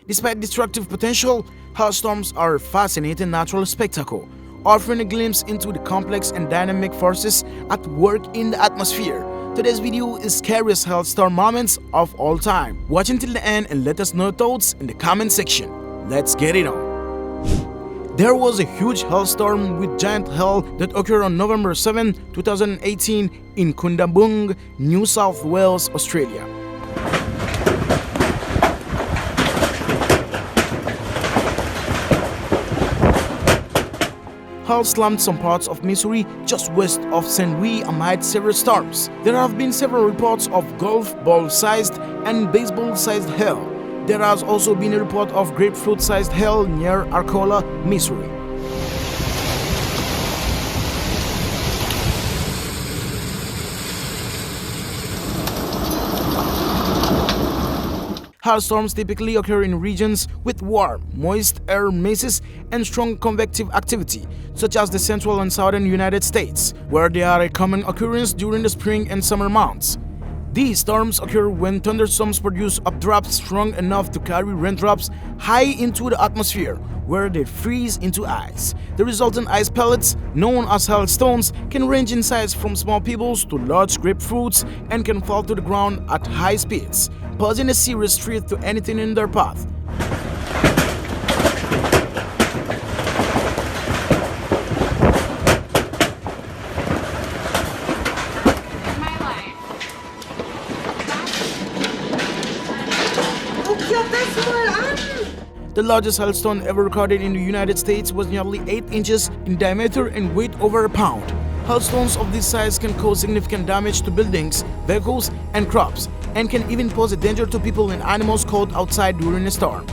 Despite destructive potential, hailstorms are a fascinating natural spectacle, offering a glimpse into the complex and dynamic forces at work in the atmosphere. Today's video is scariest hailstorm moments of all time. Watch until the end and let us know your thoughts in the comment section. Let's get it on. There was a huge hailstorm with giant hail that occurred on November 7, 2018 in Kundabung, New South Wales, Australia. Hail slammed some parts of Missouri just west of St. Louis amid severe storms. There have been several reports of golf ball-sized and baseball-sized hail. There has also been a report of grapefruit-sized hail near Arcola, Missouri. Hailstorms typically occur in regions with warm, moist air masses and strong convective activity, such as the central and southern United States, where they are a common occurrence during the spring and summer months. These storms occur when thunderstorms produce updrafts strong enough to carry raindrops high into the atmosphere, where they freeze into ice. The resultant ice pellets, known as hailstones, can range in size from small pebbles to large grapefruits and can fall to the ground at high speeds, posing a serious threat to anything in their path. The largest hailstone ever recorded in the United States was nearly 8 inches in diameter and weighed over a pound. Hailstones of this size can cause significant damage to buildings, vehicles, and crops, and can even pose a danger to people and animals caught outside during a storm.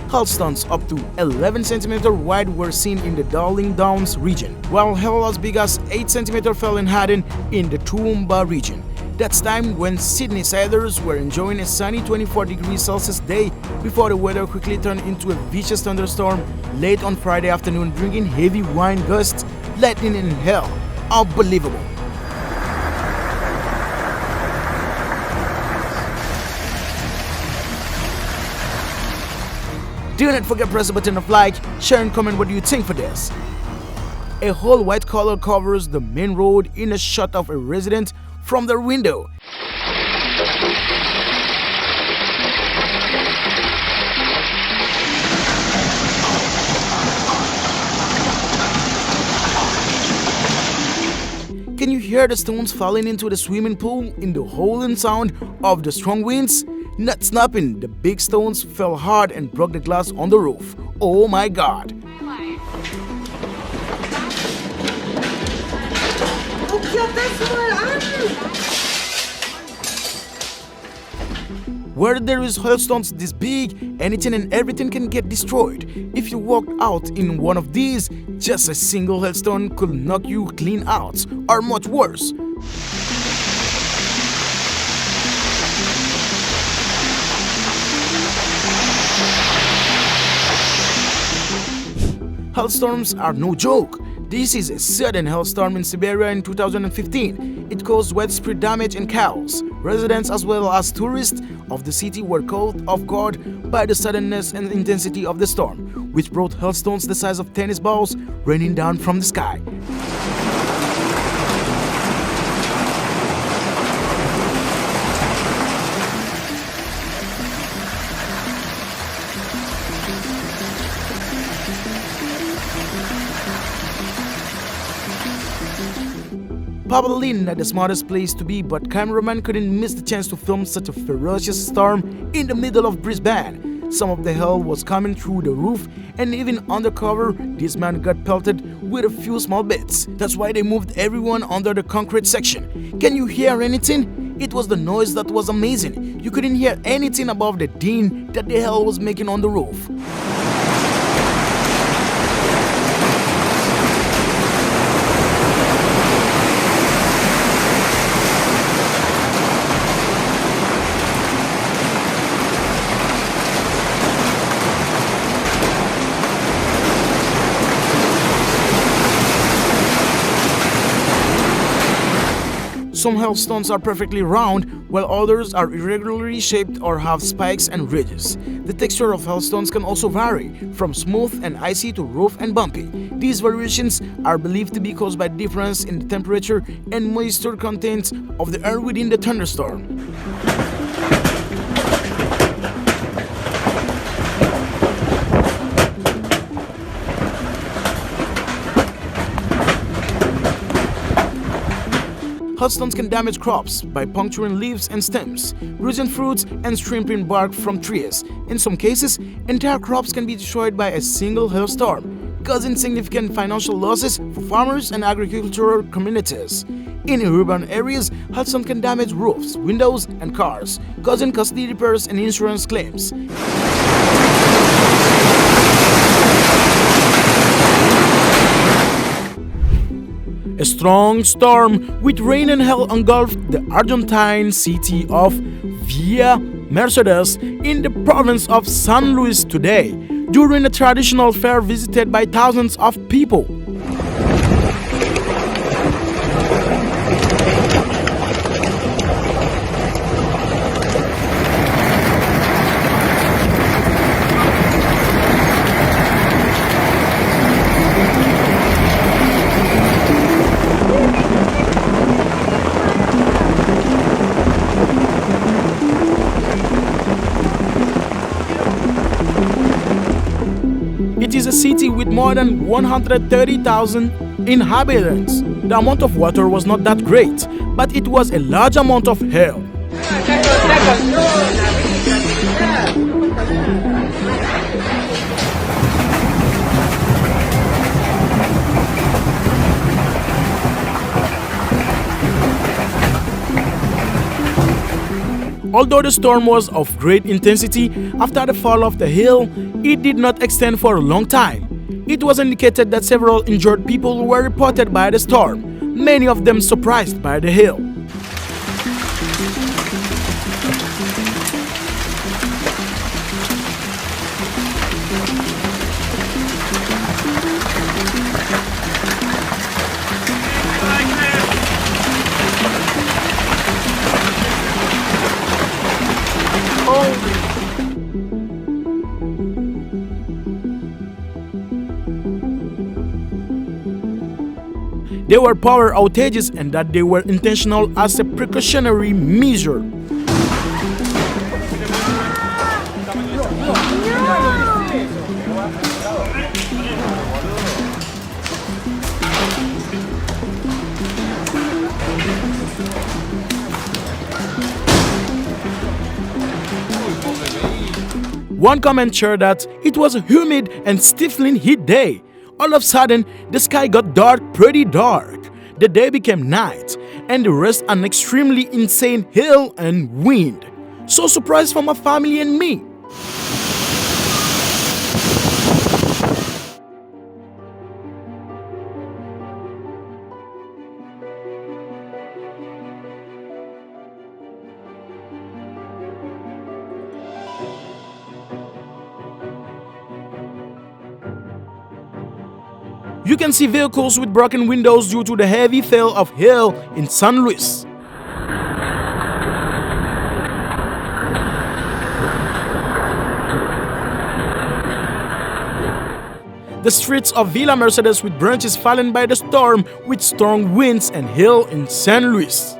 Hailstones up to 11 cm wide were seen in the Darling Downs region, while hail as big as 8 cm fell in Haddon in the Toowoomba region. That's time when Sydney siders were enjoying a sunny 24 degrees Celsius day before the weather quickly turned into a vicious thunderstorm late on Friday afternoon, bringing heavy wind gusts, lightning and hail. Unbelievable. Do not forget to press the button of like, share and comment what do you think for this. A whole white color covers the main road in a shot of a resident from their window. Can you hear the stones falling into the swimming pool in the howling sound of the strong winds? Not snapping, the big stones fell hard and broke the glass on the roof. Oh my God! Where there is hailstones this big, anything and everything can get destroyed. If you walk out in one of these, just a single hailstone could knock you clean out, or much worse. Hailstorms are no joke. This is a sudden hailstorm in Siberia in 2015. It caused widespread damage and chaos. Residents as well as tourists of the city were caught off guard by the suddenness and intensity of the storm, which brought hailstones the size of tennis balls raining down from the sky. Probably not the smartest place to be, but cameraman couldn't miss the chance to film such a ferocious storm in the middle of Brisbane. Some of the hail was coming through the roof, and even undercover, this man got pelted with a few small bits. That's why they moved everyone under the concrete section. Can you hear anything? It was the noise that was amazing. You couldn't hear anything above the din that the hail was making on the roof. Some hailstones are perfectly round, while others are irregularly shaped or have spikes and ridges. The texture of hailstones can also vary, from smooth and icy to rough and bumpy. These variations are believed to be caused by difference in the temperature and moisture content of the air within the thunderstorm. Hailstones can damage crops by puncturing leaves and stems, losing fruits and stripping bark from trees. In some cases, entire crops can be destroyed by a single hailstorm, causing significant financial losses for farmers and agricultural communities. In urban areas, hailstones can damage roofs, windows, and cars, causing costly repairs and insurance claims. A strong storm with rain and hail engulfed the Argentine city of Villa Mercedes in the province of San Luis today, during a traditional fair visited by thousands of people. It is a city with more than 130,000 inhabitants. The amount of water was not that great, but it was a large amount of hail. Although the storm was of great intensity, after the fall of the hail, it did not extend for a long time. It was indicated that several injured people were reported by the storm, many of them surprised by the hail. There were power outages and that they were intentional as a precautionary measure. One comment shared that it was a humid and stifling heat day. All of a sudden, the sky got dark, pretty dark. The day became night, and the rest an extremely insane hail and wind. So surprised for my family and me. You can see vehicles with broken windows due to the heavy fall of hail in San Luis. The streets of Villa Mercedes with branches fallen by the storm with strong winds and hail in San Luis.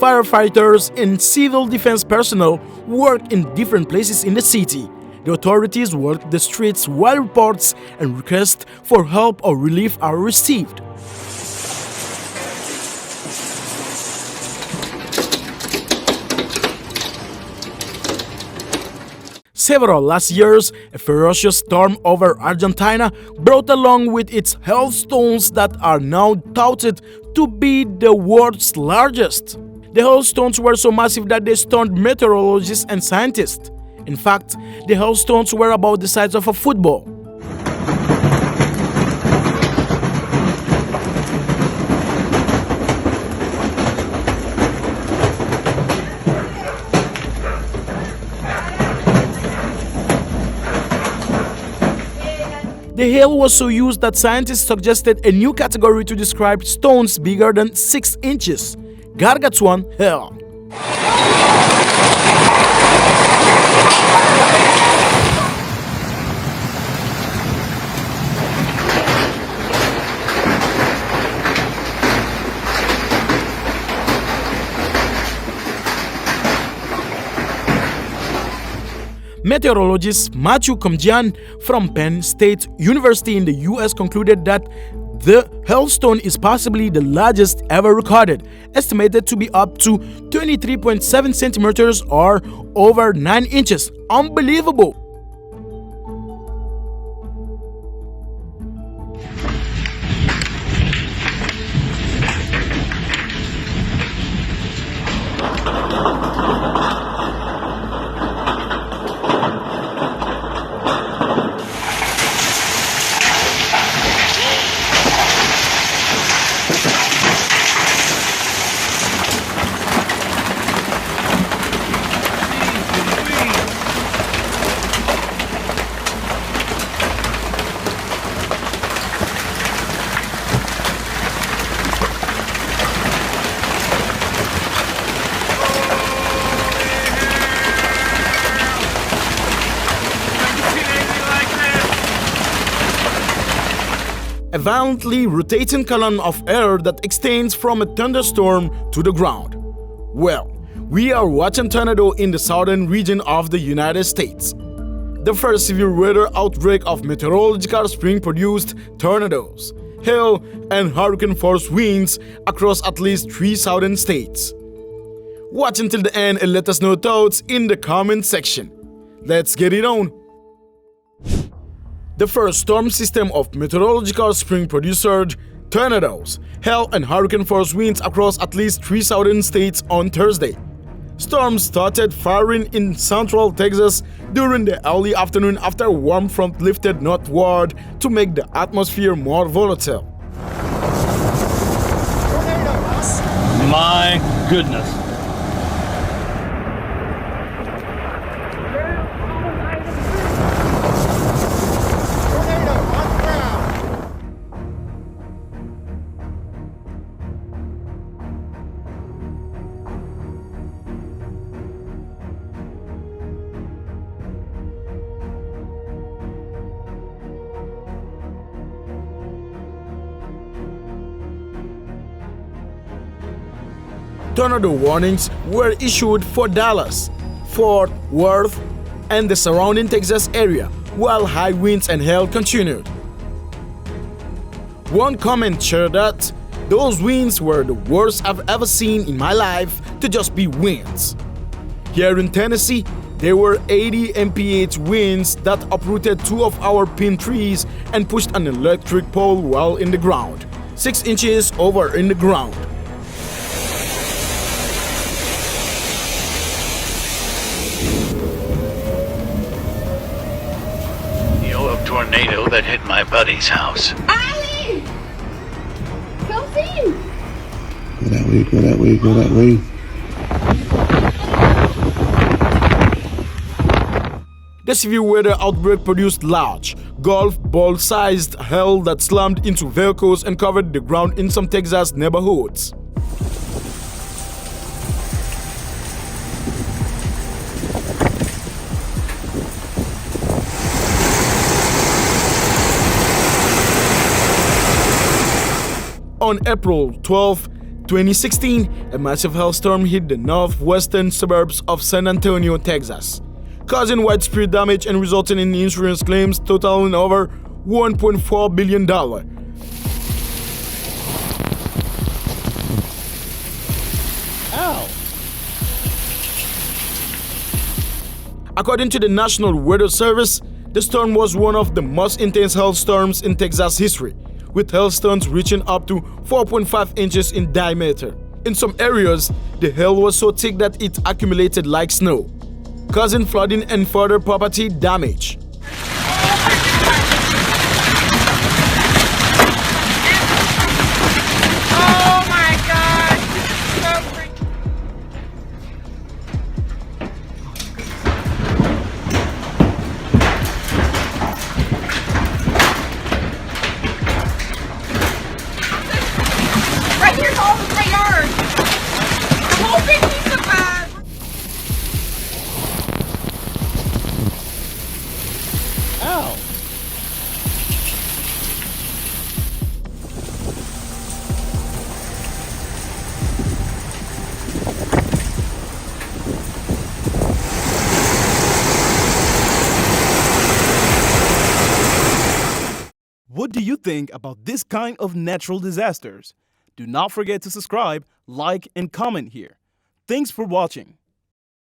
Firefighters and civil defense personnel work in different places in the city. The authorities work the streets while reports and requests for help or relief are received. Several last years, a ferocious storm over Argentina brought along with its hailstones that are now touted to be the world's largest. The hailstones were so massive that they stunned meteorologists and scientists. In fact, the hailstones were about the size of a football. The hail was so used that scientists suggested a new category to describe stones bigger than 6 inches. Gargantuan hail. Meteorologist Matthew Comjian from Penn State University in the US concluded that the hailstone is possibly the largest ever recorded, estimated to be up to 23.7 centimeters or over 9 inches. Unbelievable! A violently rotating column of air that extends from a thunderstorm to the ground. Well, we are watching tornado in the southern region of the United States. The first severe weather outbreak of meteorological spring produced tornadoes, hail, and hurricane-force winds across at least 3 southern states. Watch until the end and let us know your thoughts in the comment section. Let's get it on! The first storm system of meteorological spring produced tornadoes, hail, and hurricane-force winds across at least 3 southern states on Thursday. Storms started firing in central Texas during the early afternoon after a warm front lifted northward to make the atmosphere more volatile. My goodness. Tornado warnings were issued for Dallas, Fort Worth, and the surrounding Texas area, while high winds and hail continued. One comment shared that those winds were the worst I've ever seen in my life to just be winds. Here in Tennessee, there were 80 mph winds that uprooted 2 of our pine trees and pushed an electric pole well in the ground, 6 inches over in the ground. Tornado that hit my buddy's house. Ali! Come see! Go that way, go that way, go that way. The severe weather outbreak produced large, golf ball-sized hail that slammed into vehicles and covered the ground in some Texas neighborhoods. On April 12, 2016, a massive hailstorm hit the northwestern suburbs of San Antonio, Texas, causing widespread damage and resulting in insurance claims totaling over $1.4 billion. Ow! According to the National Weather Service, the storm was one of the most intense hailstorms in Texas history, with hailstones reaching up to 4.5 inches in diameter. In some areas, the hail was so thick that it accumulated like snow, causing flooding and further property damage. Oh my God! So freaking... What do you think about this kind of natural disasters? Do not forget to subscribe, like, and comment here. Thanks for watching.